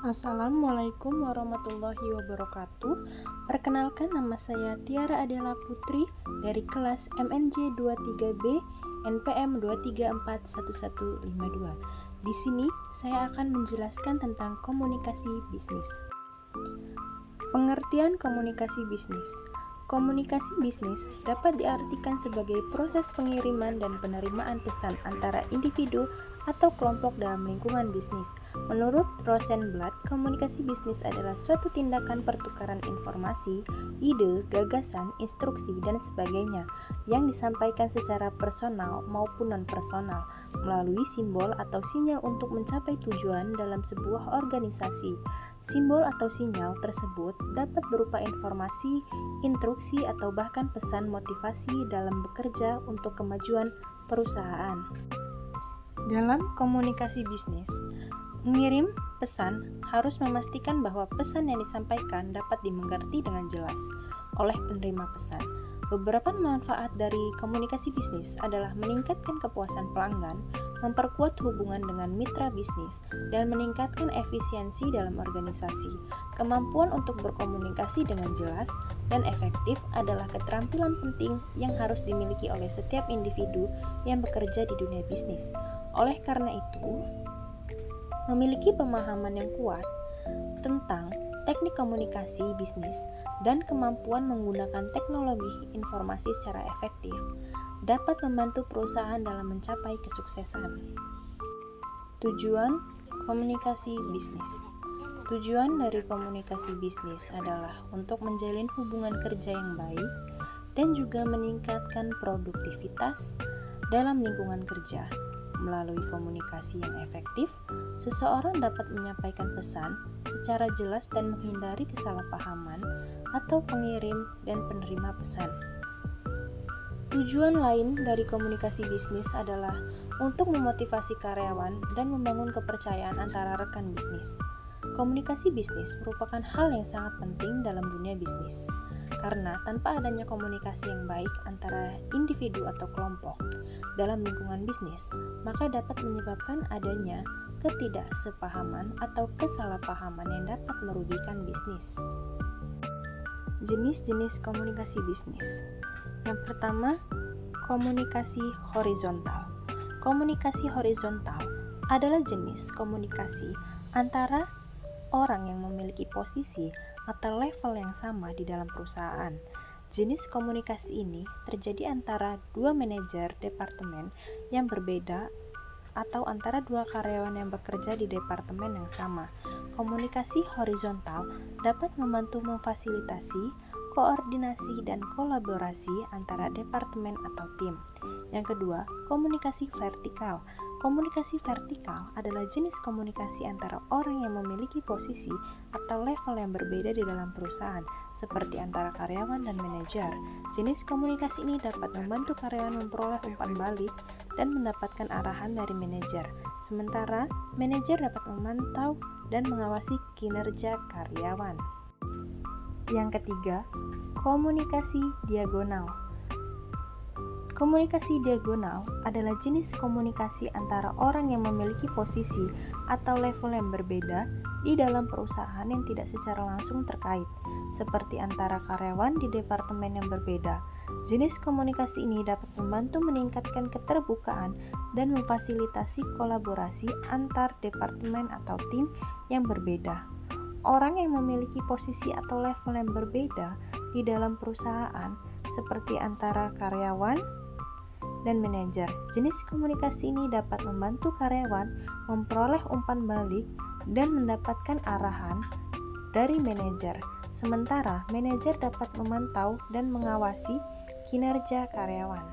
Assalamualaikum warahmatullahi wabarakatuh. Perkenalkan, nama saya Tiara Adela Putri dari kelas MNJ 23B NPM 2341152. Di sini saya akan menjelaskan tentang komunikasi bisnis. Pengertian komunikasi bisnis. Komunikasi bisnis dapat diartikan sebagai proses pengiriman dan penerimaan pesan antara individu atau kelompok dalam lingkungan bisnis. Menurut Rosenblatt, komunikasi bisnis adalah suatu tindakan pertukaran informasi, ide, gagasan, instruksi, dan sebagainya yang disampaikan secara personal maupun non-personal melalui simbol atau sinyal untuk mencapai tujuan dalam sebuah organisasi. Simbol atau sinyal tersebut dapat berupa informasi, instruksi, atau bahkan pesan motivasi dalam bekerja untuk kemajuan perusahaan. Dalam komunikasi bisnis, pengirim pesan harus memastikan bahwa pesan yang disampaikan dapat dimengerti dengan jelas oleh penerima pesan. Beberapa manfaat dari komunikasi bisnis adalah meningkatkan kepuasan pelanggan, memperkuat hubungan dengan mitra bisnis, dan meningkatkan efisiensi dalam organisasi. Kemampuan untuk berkomunikasi dengan jelas dan efektif adalah keterampilan penting yang harus dimiliki oleh setiap individu yang bekerja di dunia bisnis. Oleh karena itu, memiliki pemahaman yang kuat tentang teknik komunikasi bisnis dan kemampuan menggunakan teknologi informasi secara efektif dapat membantu perusahaan dalam mencapai kesuksesan. Tujuan komunikasi bisnis. Tujuan dari komunikasi bisnis adalah untuk menjalin hubungan kerja yang baik dan juga meningkatkan produktivitas dalam lingkungan kerja. Melalui komunikasi yang efektif, seseorang dapat menyampaikan pesan secara jelas dan menghindari kesalahpahaman atau pengirim dan penerima pesan. Tujuan lain dari komunikasi bisnis adalah untuk memotivasi karyawan dan membangun kepercayaan antara rekan bisnis. Komunikasi bisnis merupakan hal yang sangat penting dalam dunia bisnis, karena tanpa adanya komunikasi yang baik antara individu atau kelompok dalam lingkungan bisnis, maka dapat menyebabkan adanya ketidaksepahaman atau kesalahpahaman yang dapat merugikan bisnis. Jenis-jenis komunikasi bisnis. Yang pertama, komunikasi horizontal. Komunikasi horizontal adalah jenis komunikasi antara orang yang memiliki posisi atau level yang sama di dalam perusahaan. Jenis komunikasi ini terjadi antara dua manajer departemen yang berbeda atau antara dua karyawan yang bekerja di departemen yang sama. Komunikasi horizontal dapat membantu memfasilitasi koordinasi dan kolaborasi antara departemen atau tim. Yang kedua, komunikasi vertikal. Komunikasi vertikal adalah jenis komunikasi antara orang yang memiliki posisi atau level yang berbeda di dalam perusahaan, seperti antara karyawan dan manajer. Jenis komunikasi ini dapat membantu karyawan memperoleh umpan balik dan mendapatkan arahan dari manajer, sementara manajer dapat memantau dan mengawasi kinerja karyawan. Yang ketiga, komunikasi diagonal. Komunikasi diagonal adalah jenis komunikasi antara orang yang memiliki posisi atau level yang berbeda di dalam perusahaan yang tidak secara langsung terkait, seperti antara karyawan di departemen yang berbeda. Jenis komunikasi ini dapat membantu meningkatkan keterbukaan dan memfasilitasi kolaborasi antar departemen atau tim yang berbeda. Orang yang memiliki posisi atau level yang berbeda di dalam perusahaan, seperti antara karyawan dan manajer. Jenis komunikasi ini dapat membantu karyawan memperoleh umpan balik dan mendapatkan arahan dari manajer, sementara manajer dapat memantau dan mengawasi kinerja karyawan.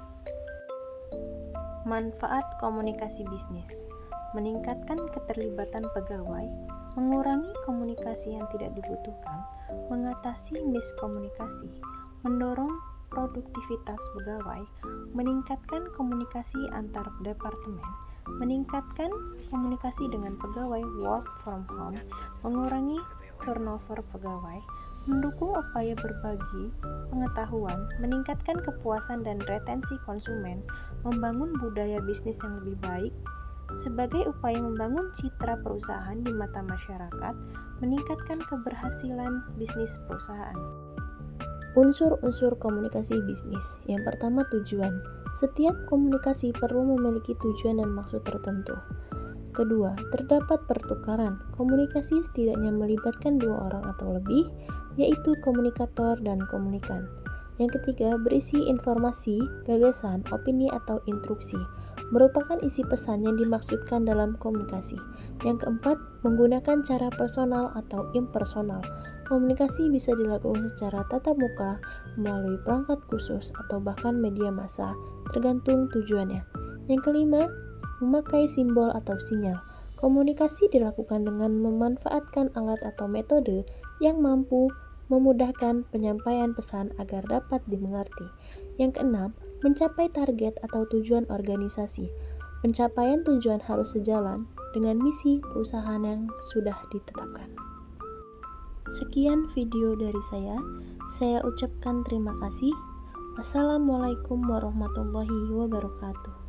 Manfaat komunikasi bisnis: meningkatkan keterlibatan pegawai, mengurangi komunikasi yang tidak dibutuhkan, mengatasi miskomunikasi, mendorong produktivitas pegawai, meningkatkan komunikasi antar departemen, meningkatkan komunikasi dengan pegawai work from home, mengurangi turnover pegawai, mendukung upaya berbagi pengetahuan, meningkatkan kepuasan dan retensi konsumen, membangun budaya bisnis yang lebih baik, sebagai upaya membangun citra perusahaan di mata masyarakat, meningkatkan keberhasilan bisnis perusahaan. Unsur-unsur komunikasi bisnis. Yang pertama, tujuan. Setiap komunikasi perlu memiliki tujuan dan maksud tertentu. Kedua, terdapat pertukaran. Komunikasi setidaknya melibatkan dua orang atau lebih, yaitu komunikator dan komunikan. Yang ketiga, berisi informasi, gagasan, opini, atau instruksi. Merupakan isi pesan yang dimaksudkan dalam komunikasi. Yang keempat, menggunakan cara personal atau impersonal. Komunikasi bisa dilakukan secara tatap muka, melalui perangkat khusus, atau bahkan media massa, tergantung tujuannya. Yang kelima, memakai simbol atau sinyal. Komunikasi dilakukan dengan memanfaatkan alat atau metode yang mampu memudahkan penyampaian pesan agar dapat dimengerti. Yang keenam, mencapai target atau tujuan organisasi. Pencapaian tujuan harus sejalan dengan misi perusahaan yang sudah ditetapkan. Sekian video dari saya ucapkan terima kasih. Wassalamualaikum warahmatullahi wabarakatuh.